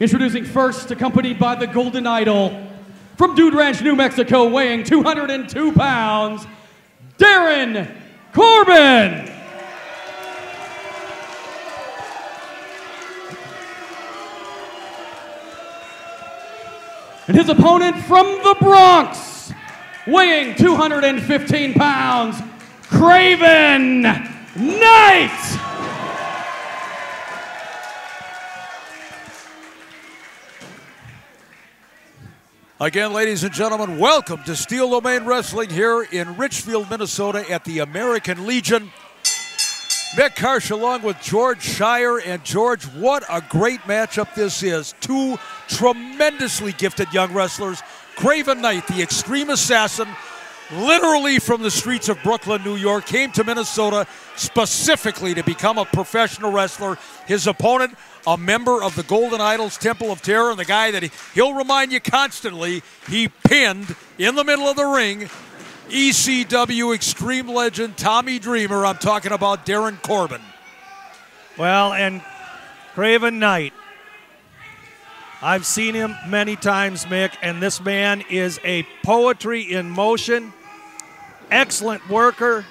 Introducing first, accompanied by the Golden Idol, from Dude Ranch, New Mexico, weighing 202 pounds, Darin Corbin. And his opponent from the Bronx, weighing 215 pounds, Craven Knyte. Again, ladies and gentlemen, welcome to Steel Domain Wrestling here in Richfield, Minnesota at the American Legion. Mick Karsh along with George Shire. And George, what a great matchup this is. Two tremendously gifted young wrestlers. Craven Knyte, the Xtreme Assassin, literally from the streets of Brooklyn, New York, came to Minnesota specifically to become a professional wrestler. His opponent, a member of the Golden Idol's Temple of Terror, and the guy that he'll remind you constantly he pinned in the middle of the ring, ECW Extreme legend Tommy Dreamer. I'm talking about Darin Corbin. Well, and Craven Knyte, I've seen him many times, Mick, and this man is a poetry in motion, excellent worker.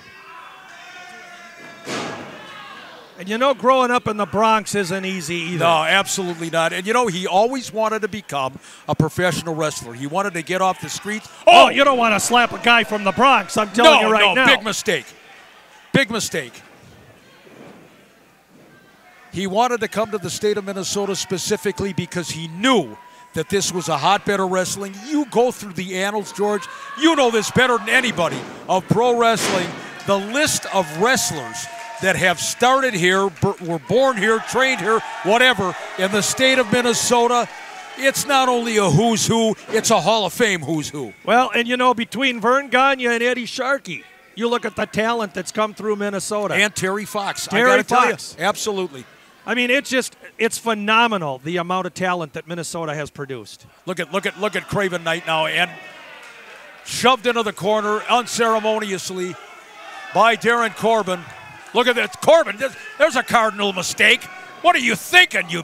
And you know, growing up in the Bronx isn't easy either. No, absolutely not. And you know, he always wanted to become a professional wrestler. He wanted to get off the streets. Oh, you don't want to slap a guy from the Bronx, I'm telling you right now. No, big mistake. Big mistake. He wanted to come to the state of Minnesota specifically because he knew that this was a hotbed of wrestling. You go through the annals, George. You know this better than anybody of pro wrestling. The list of wrestlers that have started here, were born here, trained here, whatever, in the state of Minnesota, it's not only a who's who, it's a Hall of Fame who's who. Well, and you know, between Vern Gagne and Eddie Sharkey, you look at the talent that's come through Minnesota. And Terry Fox. Terry I gotta Fox. tell you, absolutely. I mean, it's phenomenal, the amount of talent that Minnesota has produced. Look at Craven Knyte now, and shoved into the corner unceremoniously by Darin Corbin. Look at that, Corbin, there's a cardinal mistake. What are you thinking? You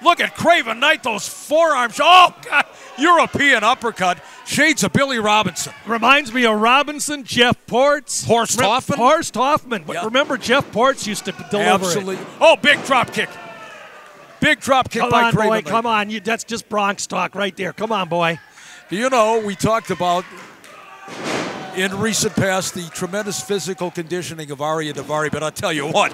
look at Craven Knyte, those forearms. Oh, God, European uppercut. Shades of Billy Robinson. Reminds me of Robinson, Jeff Ports. Horst Hoffman? Horst Hoffman. But remember, Jeff Ports used to deliver Absolutely. it. Oh, big drop kick. Big drop kick by Craven Knyte. Come on, that's just Bronx talk right there. Come on, boy. Do you know, we talked about in recent past the tremendous physical conditioning of Arya Daivari, but I'll tell you what.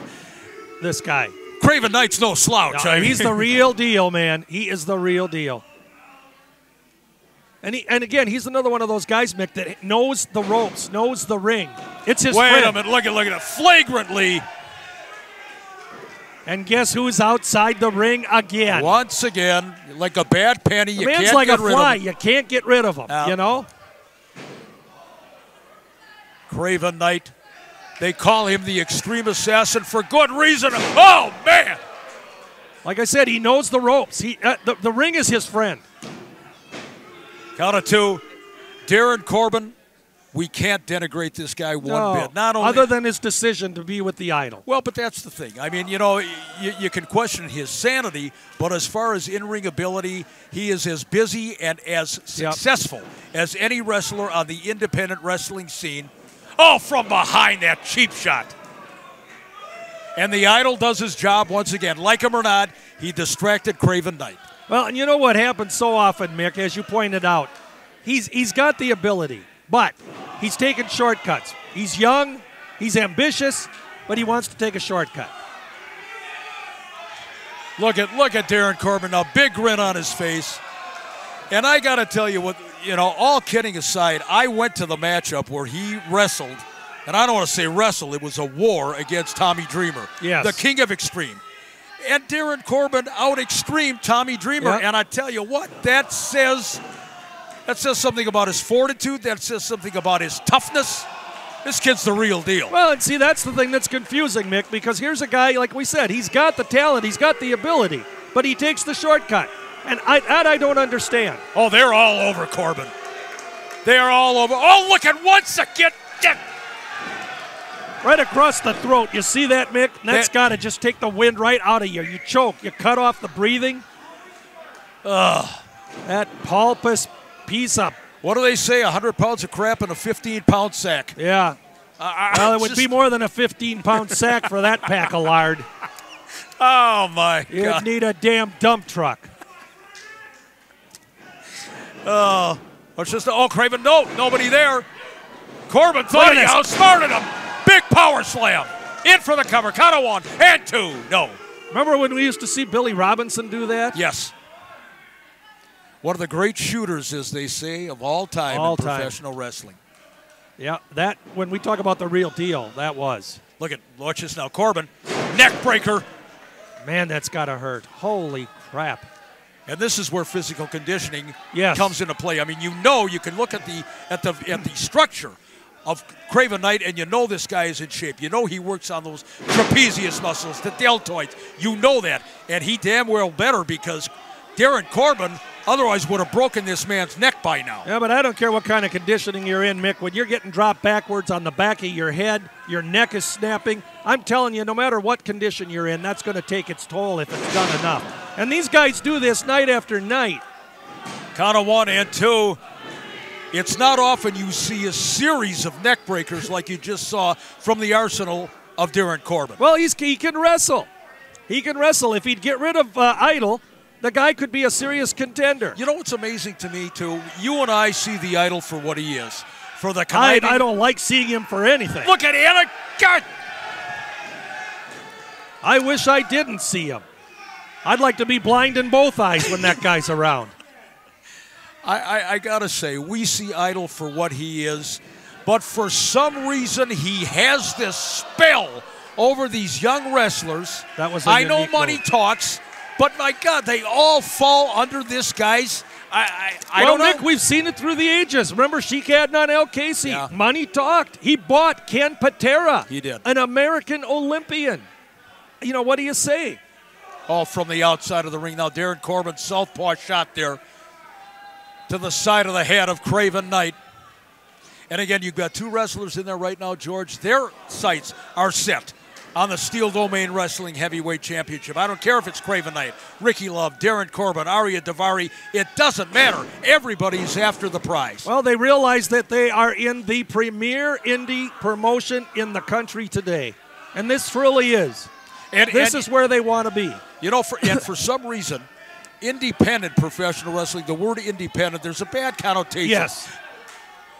This guy. Craven Knight's no slouch. No, he's the real deal, man. He is the real deal. And again, he's another one of those guys, Mick, that knows the ropes, knows the ring. It's his friend. Wait a minute, look at it, flagrantly. And guess who's outside the ring again? Once again, like a bad penny, you can't like get a rid fly. of him. You can't get rid of him, you know? Craven Knyte, they call him the Xtreme Assassin for good reason. Oh, man! Like I said, he knows the ropes. The ring is his friend. Count of two. Darin Corbin, we can't denigrate this guy one bit. Not only other than his decision to be with the Idol. Well, but that's the thing. I mean, you know, you can question his sanity, but as far as in-ring ability, he is as busy and as successful as any wrestler on the independent wrestling scene. Oh, from behind, that cheap shot. And the Idol does his job once again. Like him or not, he distracted Craven Knyte. Well, and you know what happens so often, Mick, as you pointed out? He's got the ability, but he's taking shortcuts. He's young, he's ambitious, but he wants to take a shortcut. Look at Darin Corbin now, big grin on his face. And I got to tell you what, you know, all kidding aside, I went to the matchup where he wrestled, and I don't want to say wrestled, it was a war against Tommy Dreamer, the king of Extreme. And Darin Corbin out Extreme Tommy Dreamer, and I tell you what, that says something about his fortitude, that says something about his toughness. This kid's the real deal. Well, and see, that's the thing that's confusing, Mick, because here's a guy, like we said, he's got the talent, he's got the ability, but he takes the shortcut. And I don't understand. Oh, they're all over Corbin. They are all over. Oh, look at once again. Right across the throat. You see that, Mick? That's got to just take the wind right out of you. You choke. You cut off the breathing. That pulpous piece of... What do they say? 100 pounds of crap in a 15-pound sack. Yeah. Well, it would be more than a 15-pound sack for that pack of lard. Oh, my God. You'd need a damn dump truck. Oh, Craven, no, nobody there. Corbin thought he outsmarted him. Big power slam. In for the cover. Count of 1 and 2. No. Remember when we used to see Billy Robinson do that? Yes. One of the great shooters, as they say, of all time in professional wrestling. Yeah, that, when we talk about the real deal, that was. Watch this now. Corbin, neck breaker. Man, that's got to hurt. Holy crap. And this is where physical conditioning yes. comes into play. I mean, you can look at the structure of Craven Knyte, and you know this guy is in shape. You know he works on those trapezius muscles, the deltoids. You know that. And he damn well better, because Darin Corbin otherwise would have broken this man's neck by now. Yeah, but I don't care what kind of conditioning you're in, Mick. When you're getting dropped backwards on the back of your head, your neck is snapping. I'm telling you, no matter what condition you're in, that's going to take its toll if it's done enough. And these guys do this night after night. Count of 1 and 2. It's not often you see a series of neck breakers like you just saw from the arsenal of Darin Corbin. Well, he can wrestle. He can wrestle. If he'd get rid of Idol, the guy could be a serious contender. You know what's amazing to me, too? You and I see the Idol for what he is. For the Canadian. I don't like seeing him for anything. Look at Anna. God. I wish I didn't see him. I'd like to be blind in both eyes when that guy's around. I got to say, we see Idol for what he is, but for some reason he has this spell over these young wrestlers. That was I know money talks, but my God, they all fall under this guy's. I don't know. Nick, we've seen it through the ages. Remember Sheik Adnan El Casey? Yeah. Money talked. He bought Ken Patera. He did. An American Olympian. You know, what do you say? Oh, from the outside of the ring now. Darin Corbin, southpaw shot there to the side of the head of Craven Knyte. And again, you've got two wrestlers in there right now, George. Their sights are set on the Steel Domain Wrestling Heavyweight Championship. I don't care if it's Craven Knyte, Ricky Love, Darin Corbin, Arya Daivari. It doesn't matter. Everybody's after the prize. Well, they realize that they are in the premier indie promotion in the country today. And this truly is. This is where they want to be. You know, for some reason, independent professional wrestling, the word independent, there's a bad connotation. Yes.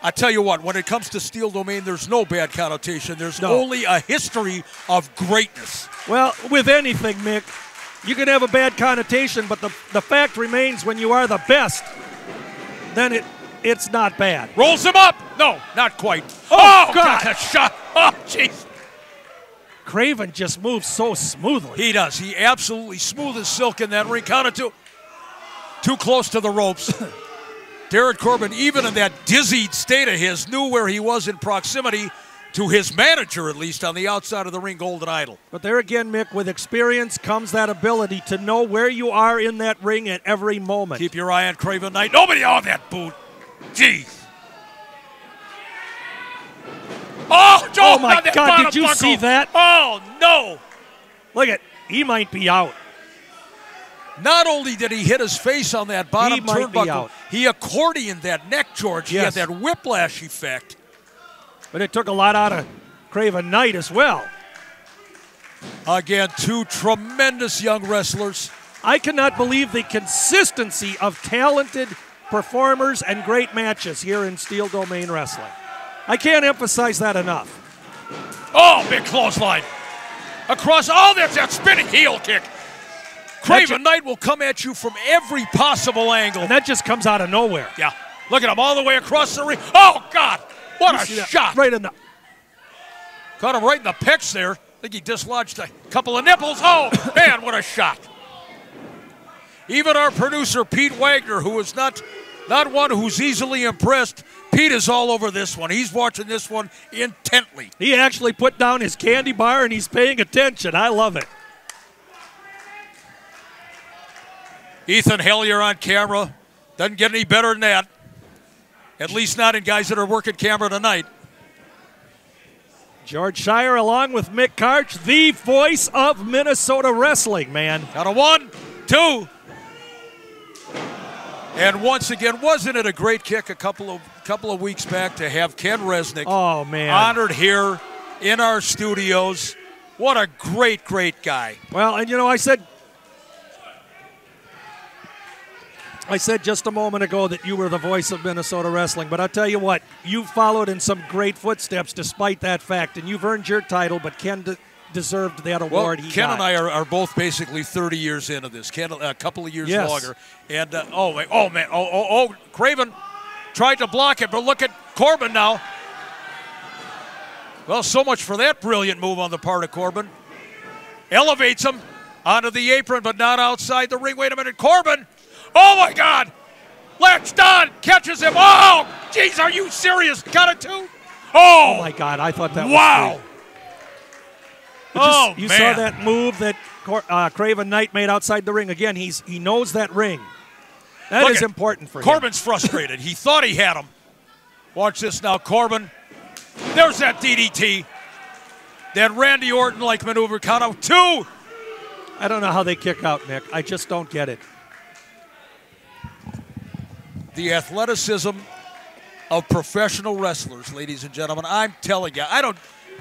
I tell you what, when it comes to Steel Domain, there's no bad connotation. There's only a history of greatness. Well, with anything, Mick, you can have a bad connotation, but the fact remains, when you are the best, then it's not bad. Rolls him up. No, not quite. Oh God. That shot. Oh, jeez. Craven just moves so smoothly. He does. He absolutely smooth as silk in that ring. Counted too close to the ropes. Darin Corbin, even in that dizzied state of his, knew where he was in proximity to his manager, at least, on the outside of the ring, Golden Idol. But there again, Mick, with experience comes that ability to know where you are in that ring at every moment. Keep your eye on Craven Knyte. Nobody on that boot. Jeez. Oh my God, did you see that? Oh, no. Look at, he might be out. Not only did he hit his face on that bottom turnbuckle, he accordioned that neck, George. Yes. He had that whiplash effect. But it took a lot out of Craven Knyte as well. Again, two tremendous young wrestlers. I cannot believe the consistency of talented performers and great matches here in Steel Domain Wrestling. I can't emphasize that enough. Oh, big clothesline. Across, that's that spinning heel kick. Craven Knyte will come at you from every possible angle. And that just comes out of nowhere. Yeah. Look at him all the way across the ring. Oh, God. What a shot. Right in the... Caught him right in the pecs there. I think he dislodged a couple of nipples. Oh, man, what a shot. Even our producer, Pete Wagner, who is not one who's easily impressed, Pete is all over this one. He's watching this one intently. He actually put down his candy bar and he's paying attention. I love it. Ethan Hellier on camera. Doesn't get any better than that. At least not in guys that are working camera tonight. George Shire along with Mick Karch, the voice of Minnesota wrestling, man. Got a 1, 2. And once again, wasn't it a great kick a couple of weeks back to have Ken Resnick honored here in our studios? What a great, great guy. Well, and you know, I said just a moment ago that you were the voice of Minnesota wrestling, but I'll tell you what, you followed in some great footsteps despite that fact, and you've earned your title, but Ken deserved that award. Well, Ken and I are both basically 30 years into this. Ken a couple of years longer. And, Craven tried to block it, but look at Corbin now. Well, so much for that brilliant move on the part of Corbin. Elevates him onto the apron, but not outside the ring. Wait a minute, Corbin. Oh, my God. Latched on, catches him. Oh, jeez, are you serious? Got it, too? Oh, my God, I thought that was great. You saw that move that Craven Knyte made outside the ring. Again, he knows that ring. That is important for him. Corbin's frustrated. He thought he had him. Watch this now, Corbin. There's that DDT. That Randy Orton-like maneuver. Count out 2. I don't know how they kick out, Nick. I just don't get it. The athleticism of professional wrestlers, ladies and gentlemen. I'm telling you,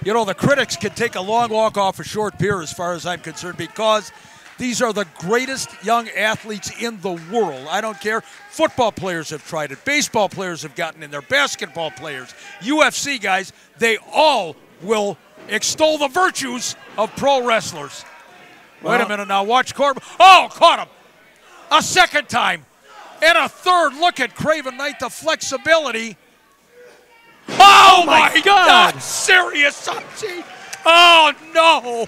the critics can take a long walk off a short pier as far as I'm concerned, because these are the greatest young athletes in the world. I don't care. Football players have tried it. Baseball players have gotten in there. Basketball players. UFC guys, they all will extol the virtues of pro wrestlers. Well, wait a minute now. Watch Corbin. Oh, caught him. A second time. And a third. Look at Craven Knyte, the flexibility. Oh, my God. Serious. Oh, no.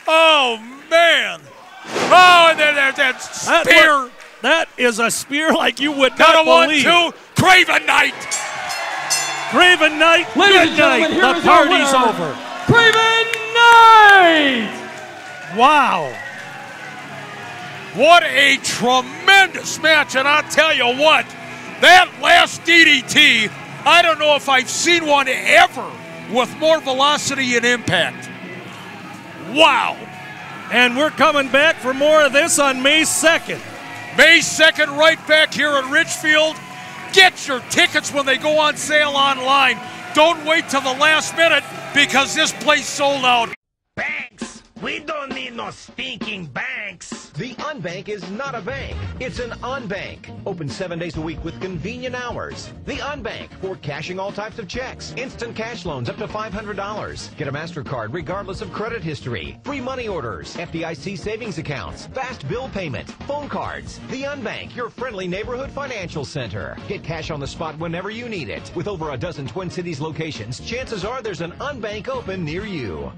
Oh, man. Oh, and there's that spear. That is a spear like you would not believe. 1, 2. Craven Knyte. Craven Knyte. Ladies and gentlemen, here the is our party's winner, over. Craven Knyte. Wow. What a tremendous match. And I'll tell you what, that last DDT, I don't know if I've seen one ever with more velocity and impact. Wow. And we're coming back for more of this on May 2nd. May 2nd, right back here in Richfield. Get your tickets when they go on sale online. Don't wait till the last minute, because this place sold out. Banks! We don't need no stinking banks! The Unbank is not a bank. It's an unbank. Open 7 days a week with convenient hours. The Unbank for cashing all types of checks. Instant cash loans up to $500. Get a MasterCard regardless of credit history. Free money orders. FDIC savings accounts. Fast bill payment. Phone cards. The Unbank, your friendly neighborhood financial center. Get cash on the spot whenever you need it. With over a dozen Twin Cities locations, chances are there's an Unbank open near you.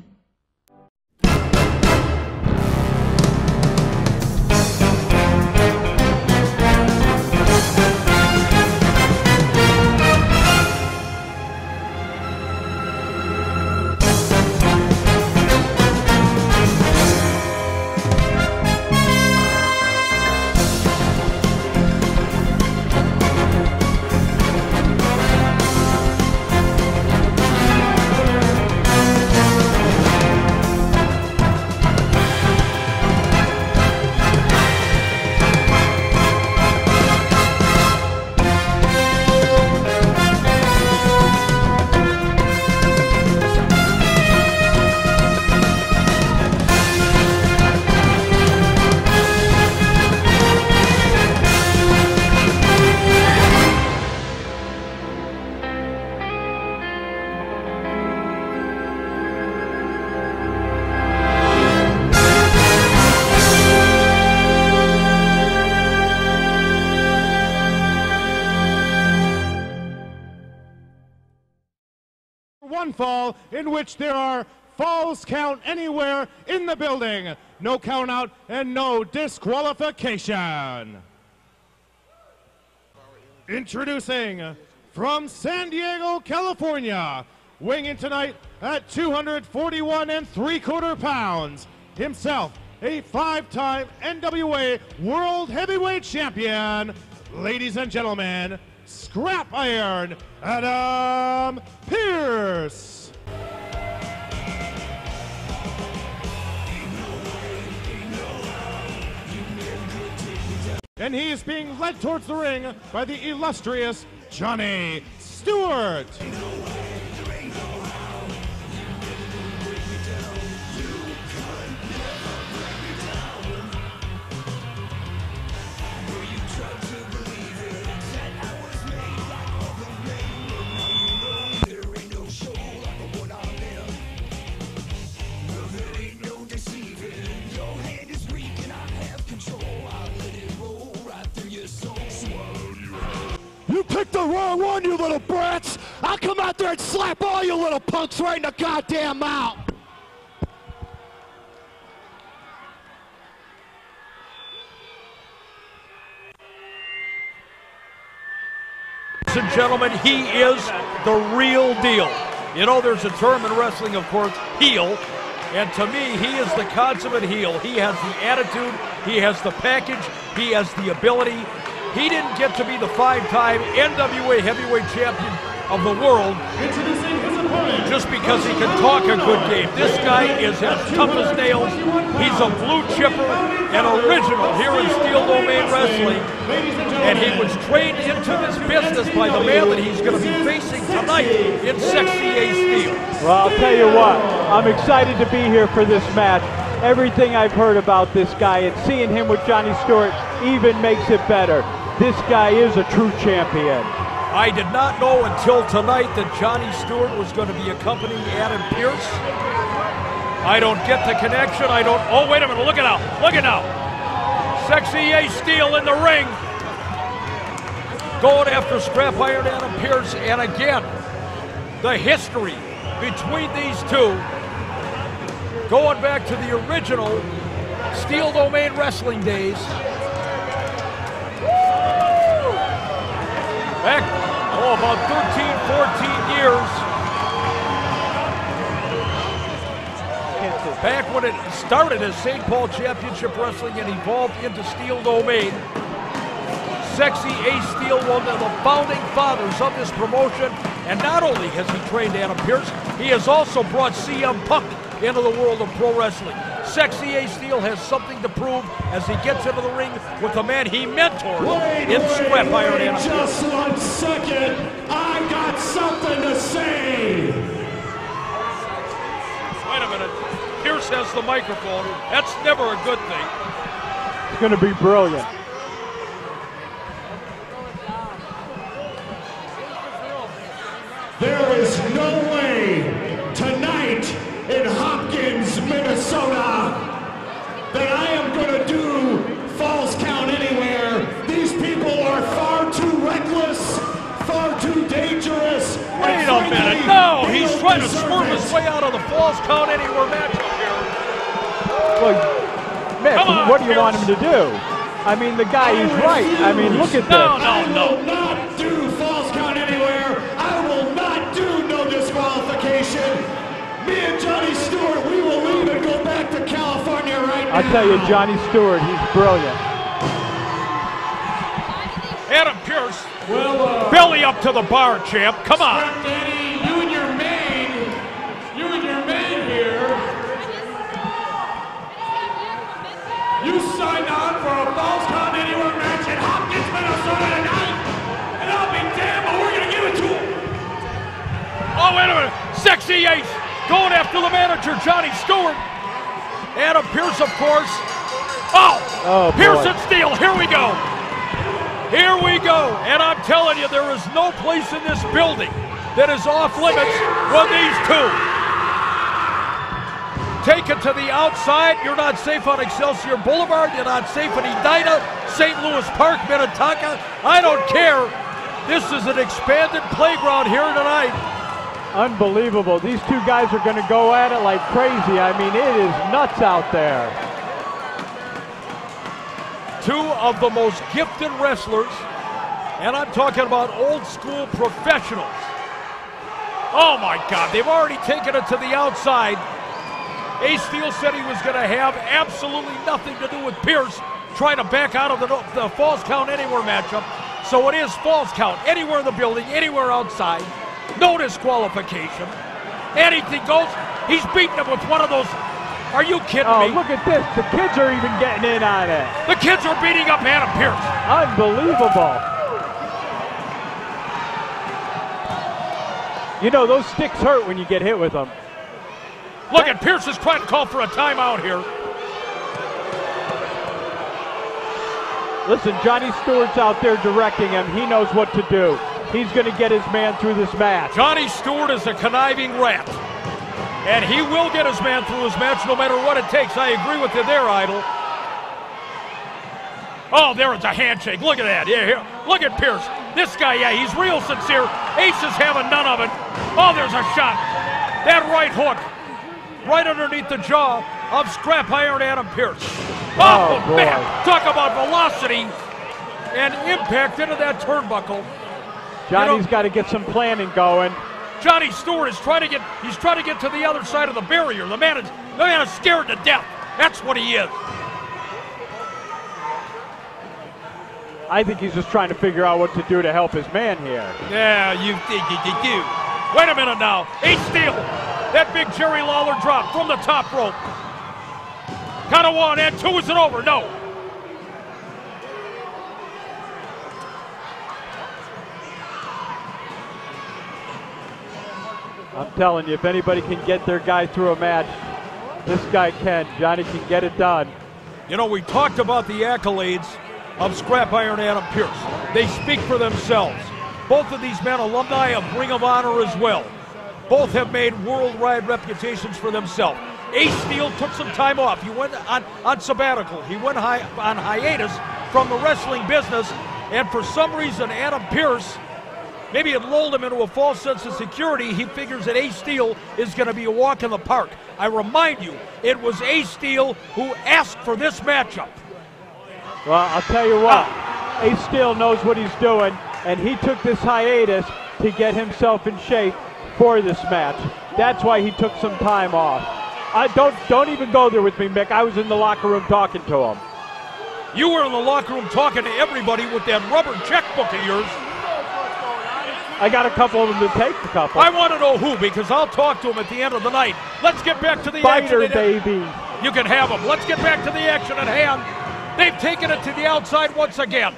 One fall in which there are falls count anywhere in the building. No count out and no disqualification. Introducing from San Diego, California, weighing in tonight at 241 3/4 pounds, himself a 5-time NWA World Heavyweight Champion, ladies and gentlemen, Scrap Iron Adam Pearce. And he is being led towards the ring by the illustrious Johnny Stewart. You picked the wrong one, you little brats! I'll come out there and slap all you little punks right in the goddamn mouth! Ladies and gentlemen, he is the real deal. You know, there's a term in wrestling, of course, heel. And to me, he is the consummate heel. He has the attitude, he has the package, he has the ability. He didn't get to be the 5-time NWA heavyweight champion of the world just because he can talk a good game. This guy is as tough as nails. He's a blue chipper, an original here in Steel Domain Wrestling. And he was trained into this business by the man that he's going to be facing tonight in Sexy A Steel. Well, I'll tell you what, I'm excited to be here for this match. Everything I've heard about this guy and seeing him with Johnny Stewart even makes it better. This guy is a true champion. I did not know until tonight that Johnny Stewart was going to be accompanying Adam Pearce. I don't get the connection. I don't. Oh, wait a minute. Look it out. Look it now. Sexy A Steel in the ring. Going after Scrap Iron Adam Pearce. And again, the history between these two, going back to the original Steel Domain Wrestling days. Back, about 13, 14 years. Back when it started as St. Paul Championship Wrestling and evolved into Steel Domain. Sexy A Steel, one of the founding fathers of this promotion. And not only has he trained Adam Pearce, he has also brought CM Punk into the world of pro wrestling. Sexy A Steel has something to prove as he gets into the ring with the man he mentored in Scrap Iron Adam Pearce. Just 1 second, I got something to say! Wait a minute, Pearce has the microphone. That's never a good thing. It's going to be brilliant. There is no way tonight in Hopkins, Minnesota, that I am going to do Falls Count Anywhere. These people are far too reckless, far too dangerous. Wait a minute, no, he's trying to swerve his way out of the Falls Count Anywhere matchup here. Well, Mick, what do you want him to do? I mean, the guy is right. I mean, look at this. I will not do Falls Count Anywhere. I will not do no disqualification. Me and Johnny Stewart, we will leave and go back to California right now. I'll tell you, Johnny Stewart, he's brilliant. Adam Pearce, belly up to the bar, champ. Come on. Daddy, you and your man here, you signed on for a Falls Count Anywhere match in Hopkins, Minnesota tonight, and I'll be damned, but we're gonna give it to him. Oh, wait a minute. Sexy Ace going after the manager, Johnny Stewart. Adam Pearce, of course. Oh Pearce and Steel. Here we go. Here we go. And I'm telling you, there is no place in this building that is off limits with these two. Take it to the outside. You're not safe on Excelsior Boulevard. You're not safe in Edina, St. Louis Park, Minnetonka. I don't care. This is an expanded playground here tonight. Unbelievable. These two guys are going to go at it like crazy. I mean, it is nuts out there. Two of the most gifted wrestlers, and I'm talking about old school professionals. Oh my God, they've already taken it to the outside. A Steel said he was going to have absolutely nothing to do with Pearce trying to back out of the Falls Count Anywhere matchup. So it is Falls Count, anywhere in the building, anywhere outside. No disqualification. Anything goes. He's beating him with one of those Are you kidding me? Look at this. The kids are even getting in on it. The kids are beating up Adam Pearce. Unbelievable. You know, those sticks hurt when you get hit with them. Look at Pearce is trying to call for a timeout here. Listen, Johnny Stewart's out there directing him. He knows what to do. He's going to get his man through this match. Johnny Stewart is a conniving rat. And he will get his man through his match no matter what it takes. I agree with you there, Idol. Oh, there is a handshake. Look at that. Yeah, here. Look at Pearce. This guy, yeah, he's real sincere. Ace is having none of it. Oh, there's a shot. That right hook. Right underneath the jaw of Scrap Iron Adam Pearce. Oh man, talk about velocity and impact into that turnbuckle. Johnny's got to get some planning going. Johnny Stewart is trying to get to the other side of the barrier. The man is scared to death. That's what he is. I think he's just trying to figure out what to do to help his man here. Yeah, you think you do. Wait a minute now. Ace Steel. That big Jerry Lawler drop from the top rope. Count of 1 and 2, is it over? No. I'm telling you, if anybody can get their guy through a match, this guy can. Johnny can get it done. You know, we talked about the accolades of Scrap Iron Adam Pearce. They speak for themselves. Both of these men alumni of Ring of Honor as well. Both have made worldwide reputations for themselves. Ace Steel took some time off. He went on sabbatical. He went on hiatus from the wrestling business, and for some reason, Adam Pearce, maybe it lulled him into a false sense of security. He figures that Ace Steel is going to be a walk in the park. I remind you, it was Ace Steel who asked for this matchup. Well, I'll tell you what, Ace Steel knows what he's doing, and he took this hiatus to get himself in shape for this match. That's why he took some time off. Don't even go there with me, Mick. I was in the locker room talking to him. You were in the locker room talking to everybody with that rubber checkbook of yours. I got a couple of them to take, a couple. I want to know who, because I'll talk to him at the end of the night. Let's get back to the Fighter, action. baby. You can have them. Let's get back to the action at hand. They've taken it to the outside once again.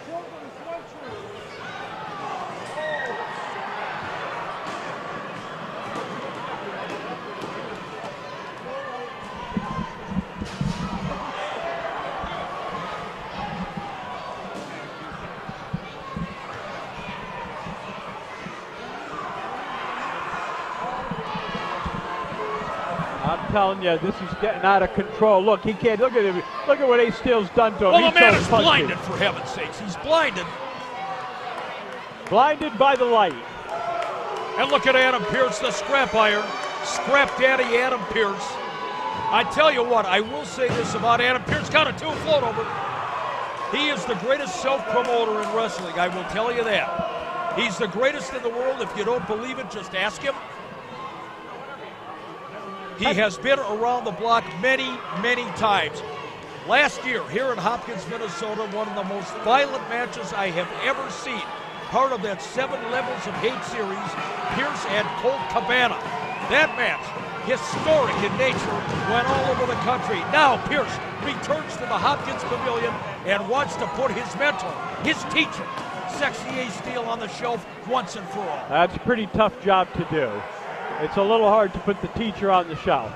I'm telling you, this is getting out of control. Look, he can't. Look at him. Look at what Ace Steel's done to him. Well, the man so is punchy. blinded, for heaven's sakes. He's blinded. Blinded by the light. And look at Adam Pearce, the scrap iron. Scrap daddy Adam Pearce. I tell you what, I will say this about Adam Pearce. Count of 2, float over. He is the greatest self-promoter in wrestling. I will tell you that. He's the greatest in the world. If you don't believe it, just ask him. He has been around the block many, many times. Last year, here in Hopkins, Minnesota, one of the most violent matches I have ever seen. Part of that 7 Levels of Hate series, Pearce and Colt Cabana. That match, historic in nature, went all over the country. Now Pearce returns to the Hopkins Pavilion and wants to put his mentor, his teacher, Sexy Ace Steel, on the shelf once and for all. That's a pretty tough job to do. It's a little hard to put the teacher on the shelf.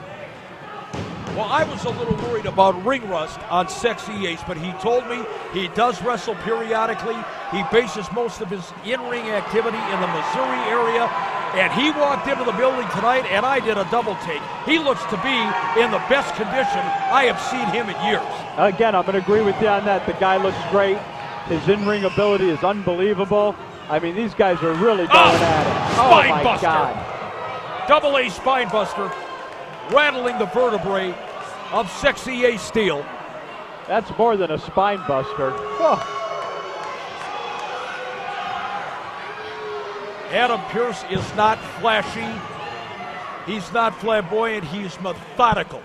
Well, I was a little worried about ring rust on Sexy Ace, but he told me he does wrestle periodically. He bases most of his in-ring activity in the Missouri area, and he walked into the building tonight, and I did a double take. He looks to be in the best condition I have seen him in years. Again, I'm going to agree with you on that. The guy looks great. His in-ring ability is unbelievable. I mean, these guys are really going at it. Oh, my God. Double A spine buster, rattling the vertebrae of Sexy Ace Steel. That's more than a spine buster. Oh. Adam Pearce is not flashy. He's not flamboyant. He's methodical.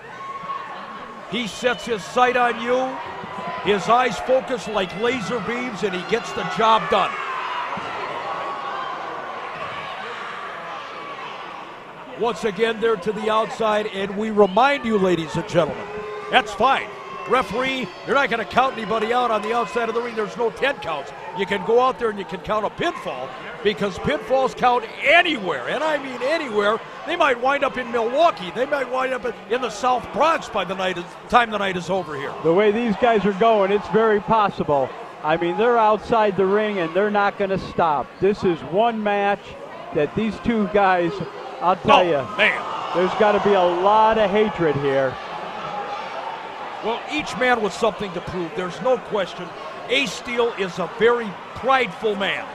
He sets his sight on you. His eyes focus like laser beams, and he gets the job done. once again there to the outside, and we remind you, ladies and gentlemen, that's fine. Referee, you're not going to count anybody out on the outside of the ring. There's no 10 counts. You can go out there and you can count a pinfall, because pinfalls count anywhere, and I mean anywhere. They might wind up in Milwaukee. They might wind up in the South Bronx by the time the night is over here. The way these guys are going, it's very possible. I mean, they're outside the ring and they're not going to stop. This is one match that these two guys, I'll tell you, man, there's got to be a lot of hatred here. Well, each man with something to prove. There's no question. Ace Steel is a very prideful man.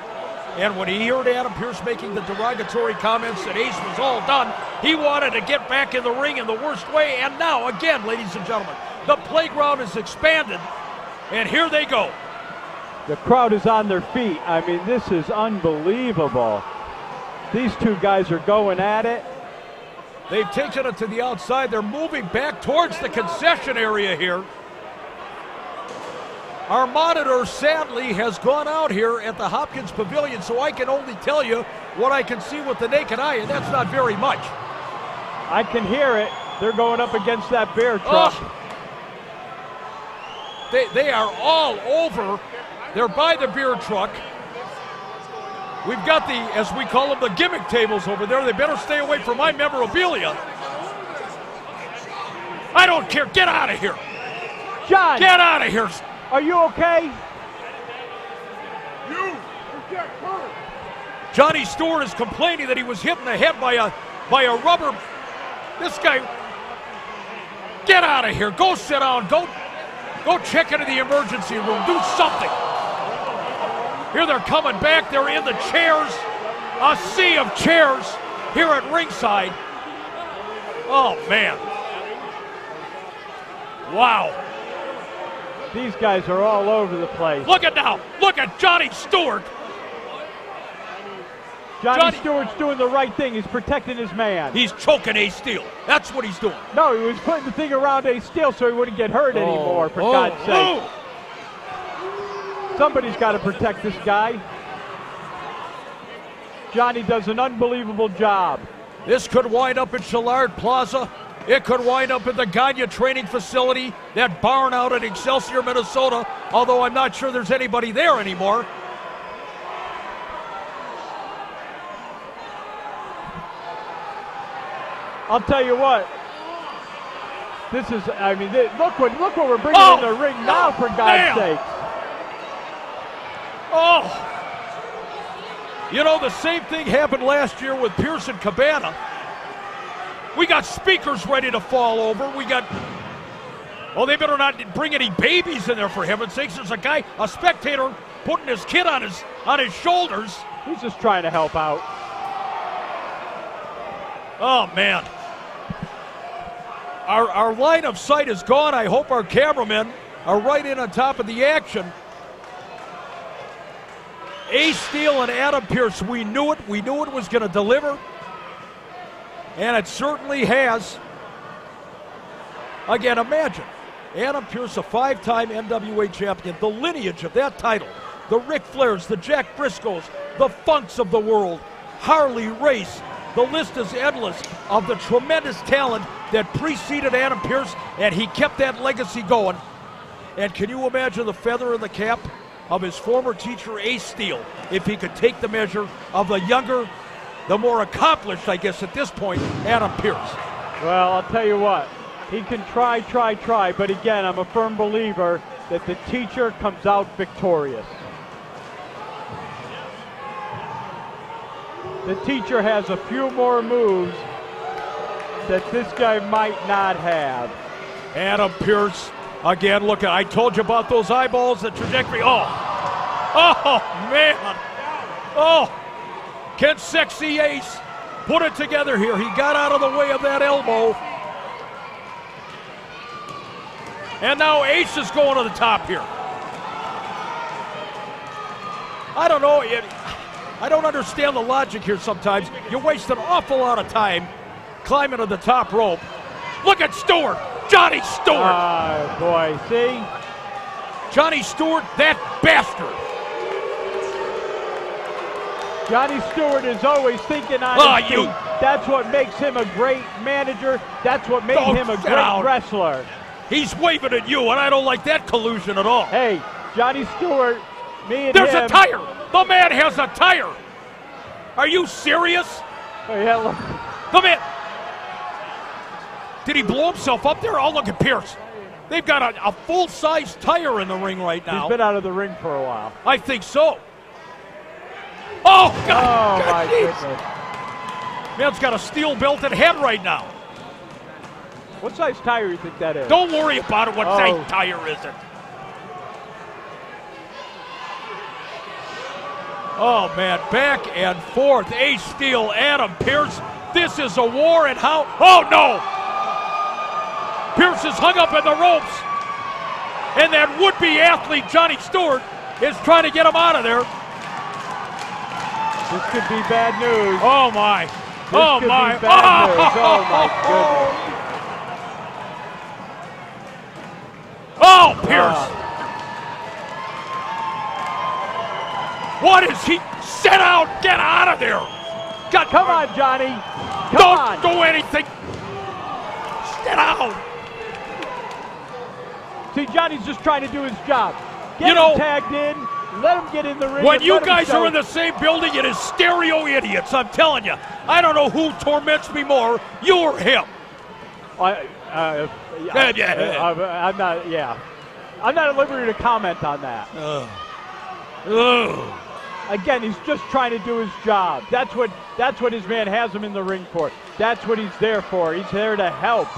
And when he heard Adam Pearce making the derogatory comments that Ace was all done, he wanted to get back in the ring in the worst way. And now, again, ladies and gentlemen, the playground is expanded, and here they go. The crowd is on their feet. I mean, this is unbelievable. These two guys are going at it. They've taken it to the outside. They're moving back towards the concession area here. Our monitor, sadly, has gone out here at the Hopkins Pavilion, so I can only tell you what I can see with the naked eye, and that's not very much. I can hear it. They're going up against that bear truck. Oh. They are all over. They're by the beer truck. We've got the, as we call them, the gimmick tables over there. They better stay away from my memorabilia. I don't care. Get out of here. John. Get out of here. Are you okay? Johnny Stewart is complaining that he was hit in the head by a rubber. This guy, get out of here. Go sit down. Go check into the emergency room. Do something. Here they're coming back. They're in the chairs. A sea of chairs here at ringside. Oh, man. Wow. These guys are all over the place. Look at now. Look at Johnny Stewart. Johnny Stewart's doing the right thing. He's protecting his man. He's choking Ace Steel. That's what he's doing. No, he was putting the thing around Ace Steel so he wouldn't get hurt anymore, for God's sake. Somebody's got to protect this guy. Johnny does an unbelievable job. This could wind up in Shillard Plaza. It could wind up in the Gagne training facility, that barn out at Excelsior, Minnesota, although I'm not sure there's anybody there anymore. I'll tell you what. This is, I mean, look what we're bringing in the ring now, for God's sake. Oh! You know, the same thing happened last year with Pearce and Cabana. We got speakers ready to fall over. We got, oh, they better not bring any babies in there, for heaven's sakes. There's a guy, a spectator, putting his kid on his shoulders. He's just trying to help out. Oh, man. Our line of sight is gone. I hope our cameramen are right in on top of the action. Ace Steel and Adam Pearce, we knew it. We knew it was going to deliver. And it certainly has. Again, imagine Adam Pearce, a 5-time NWA champion, the lineage of that title, the Ric Flairs, the Jack Briscoes, the Funks of the world, Harley Race. The list is endless of the tremendous talent that preceded Adam Pearce, and he kept that legacy going. And can you imagine the feather in the cap of his former teacher, Ace Steel, if he could take the measure of the younger, the more accomplished, I guess at this point, Adam Pearce? Well, I'll tell you what. He can try, but again, I'm a firm believer that the teacher comes out victorious. The teacher has a few more moves that this guy might not have. Adam Pearce, again, look, I told you about those eyeballs, the trajectory. Oh, man. Oh, can Sexy Ace put it together here? He got out of the way of that elbow. And now Ace is going to the top here. I don't know. I don't understand the logic here sometimes. You waste an awful lot of time climbing to the top rope. Look at Stewart. Johnny Stewart. Oh, boy. See? Johnny Stewart, that bastard. Johnny Stewart is always thinking on his feet. That's what makes him a great manager. That's what made him a great wrestler. He's waving at you, and I don't like that collusion at all. Hey, Johnny Stewart, me and There's him. a tire. The man has a tire. Are you serious? Oh, yeah, look. The man. Did he blow himself up there? Oh, look at Pearce. They've got a full-size tire in the ring right now. He's been out of the ring for a while. I think so. Oh, God. Oh, my goodness. Man's got a steel-belted head right now. What size tire do you think that is? Don't worry about it. What size tire is it? Oh, man, back and forth. Ace Steel, Adam Pearce. This is a war, and how? Oh, no! Pearce is hung up in the ropes, and that would-be athlete, Johnny Stewart, is trying to get him out of there. This could be bad news. Oh, my. Oh, my. News. Oh, my goodness. Oh, Pearce. What is he? Sit out. Get out of there. Come on, Johnny. Don't do anything. Sit out. See, Johnny's just trying to do his job. Get him tagged in. Let him get in the ring. When you guys are in the same building, it is stereo idiots. I'm telling you. I don't know who torments me more, you or him. I'm not. Yeah, I'm not at liberty to comment on that. Again, he's just trying to do his job. That's what his man has him in the ring for. That's what he's there for. He's there to help.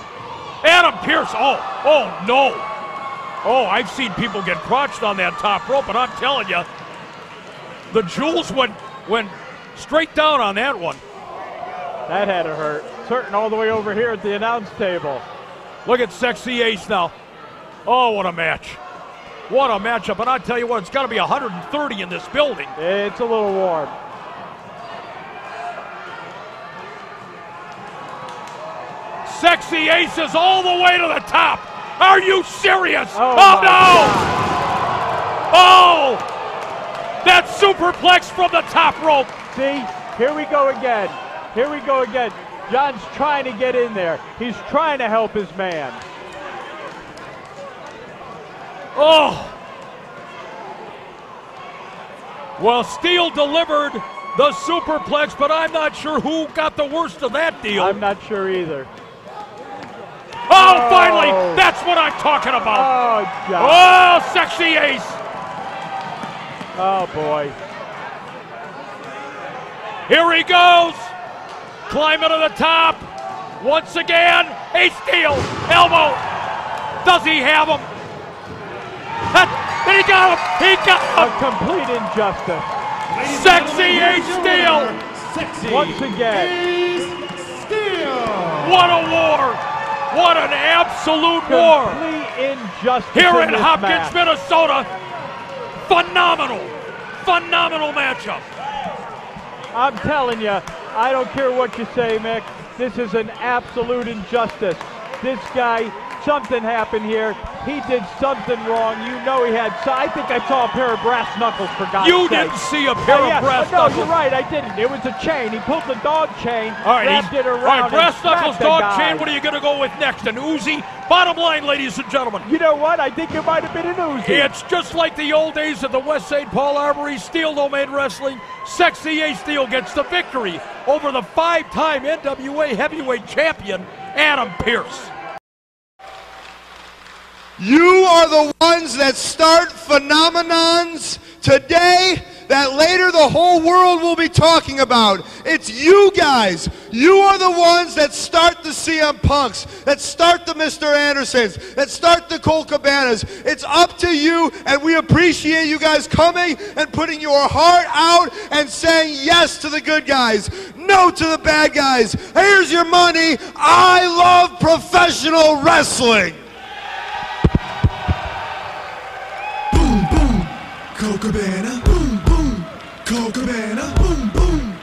Adam Pearce. Oh no. Oh, I've seen people get crotched on that top rope, but I'm telling you, the jewels went straight down on that one. That had to hurt. It's hurting all the way over here at the announce table. Look at Sexy Ace now. Oh, what a match. What a matchup. And I tell you what, it's got to be 130 in this building. It's a little warm. Sexy Ace is all the way to the top. Are you serious? Oh no! God. Oh! That superplex from the top rope. See, here we go again. Here we go again. John's trying to get in there. He's trying to help his man. Oh! Well, Steel delivered the superplex, but I'm not sure who got the worst of that deal. I'm not sure either. Oh, finally! That's what I'm talking about. Oh, John. Oh, Sexy Ace. Oh, boy. Here he goes. Climbing to the top. Once again, Ace Steel. Elbow. Does he have him? And he got him. He got him. A complete injustice. Sexy Ace Steel. Once again. Ace Steel. What a war. What an absolute war. Complete injustice Here in this Hopkins, match. Minnesota. Phenomenal. Phenomenal matchup. I'm telling you, I don't care what you say, Mick. This is an absolute injustice. This guy, something happened here. He did something wrong. You know he had. So I think I saw a pair of brass knuckles, for God's sake. You didn't see a pair of brass knuckles. No, you're right. I didn't. It was a chain. He pulled the dog chain, wrapped it around. All right, brass knuckles, dog guy. chain. What are you going to go with next? An Uzi? Bottom line, ladies and gentlemen. You know what? I think it might have been an Uzi. It's just like the old days at the West St. Paul Armory. Steel Domain Wrestling. Sexy Ace Steel gets the victory over the 5-time NWA heavyweight champion, Adam Pearce. You are the ones that start phenomenons today that later the whole world will be talking about. It's you guys. You are the ones that start the CM Punks, that start the Mr. Andersons, that start the Colt Cabanas. It's up to you, and we appreciate you guys coming and putting your heart out and saying yes to the good guys, no to the bad guys. Here's your money. I love professional wrestling. Colt Cabana, boom, boom. Colt Cabana, boom, boom.